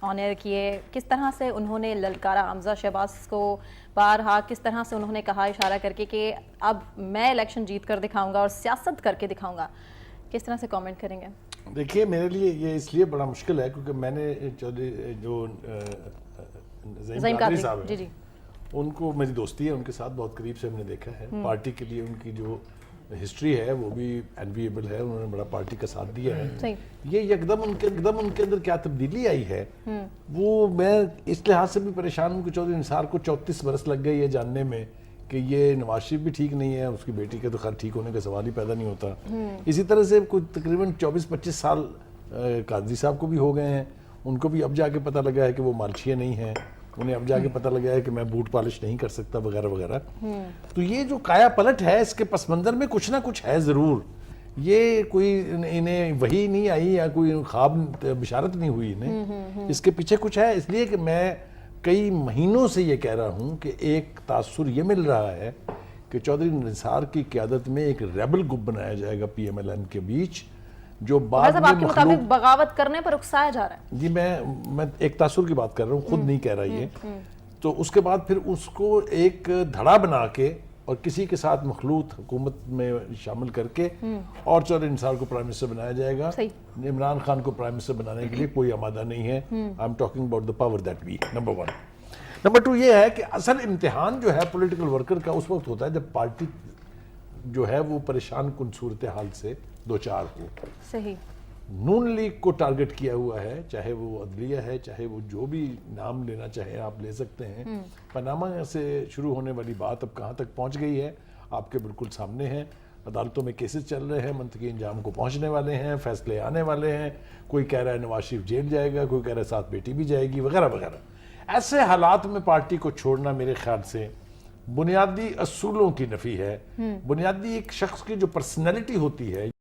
Owner کیے، کس طرح سے انہوں نے للکارا حمزہ شہباز کو بارہا، کس طرح سے انہوں نے کہا اشارہ کر کے کہ اب میں الیکشن جیت کر دکھاؤں گا اور سیاست کر کے دکھاؤں گا، کس طرح سے کامنٹ کریں گے؟ دیکھیے میرے لیے یہ اس لیے بڑا مشکل ہے کیونکہ میں نے جو زعیم قادری صاحب ہیں ان کو میری دوستی ہے، ان کے ساتھ بہت قریب سے ہم نے دیکھا ہے. پارٹی کے لیے ان کی جو ہسٹری ہے وہ بھی انویبل ہے، انہوں نے بڑا پارٹی کا ساتھ دیا ہے. یہ یکدم ان کے اندر کیا تبدیلی آئی ہے وہ میں اس لحاظ سے بھی پریشان ہوں کہ چودھری نثار کو 34 برس لگ گئے یہ جاننے میں کہ یہ نواز شریف بھی ٹھیک نہیں ہے، اس کی بیٹی کے تو خیر ٹھیک ہونے کا سوال ہی پیدا نہیں ہوتا. اسی طرح سے کوئی تقریباً 24-25 سال قادری صاحب کو بھی ہو گئے ہیں، ان کو بھی اب جا کے پتہ لگا ہے کہ وہ مالشیے نہیں ہیں، انہیں اب جا کے پتہ لگا ہے کہ میں بوٹ پالش نہیں کر سکتا وغیرہ وغیرہ. تو یہ جو کایا پلٹ ہے اس کے پس منظر میں کچھ نہ کچھ ہے ضرور. یہ کوئی انہیں وحی نہیں آئی یا کوئی خواب بشارت نہیں ہوئی انہیں، اس کے پیچھے کچھ ہے. اس لیے کہ میں کئی مہینوں سے یہ کہہ رہا ہوں کہ ایک تاثر یہ مل رہا ہے کہ چودھری نثار کی قیادت میں ایک ریبل گروپ بنایا جائے گا پی ایم ایل این کے بیچ، جو بعد میں آپ کے مطابق بغاوت کرنے پر اکسایا جا رہا ہے. جی میں ایک تاثر کی بات کر رہا ہوں، خود نہیں کہہ رہا یہ. تو اس کے بعد پھر اس کو ایک دھڑا بنا کے اور کسی کے ساتھ مخلوط حکومت میں شامل کر کے اور چودھری نثار کو پرائم منسٹر بنایا جائے گا. عمران خان کو پرائم منسٹر بنانے کے لیے کوئی آمادہ نہیں ہے. I am talking about the power that we. Number 1. Number 2 یہ ہے کہ اصل امتحان جو ہے پولیٹیکل ورکر کا اس وقت ہوتا ہے جب پارٹی جو ہے وہ پریشان کن صورتحال سے دوچار ہو. صحیح. نون لیگ کو ٹارگٹ کیا ہوا ہے، چاہے وہ عدلیہ ہے، چاہے وہ جو بھی نام لینا چاہے آپ لے سکتے ہیں. پاناما سے شروع ہونے والی بات اب کہاں تک پہنچ گئی ہے آپ کے بالکل سامنے ہیں. عدالتوں میں کیسز چل رہے ہیں، منطقی انجام کو پہنچنے والے ہیں، فیصلے آنے والے ہیں. کوئی کہہ رہا ہے نواز شریف جیل جائے گا، کوئی کہہ رہا ہے ساتھ بیٹی بھی جائے گی وغیرہ وغیرہ. ایسے حالات میں پارٹی کو چھوڑنا میرے خیال سے بنیادی اصولوں کی نفی ہے. بنیادی ایک شخص کی جو پرسنالٹی ہوتی ہے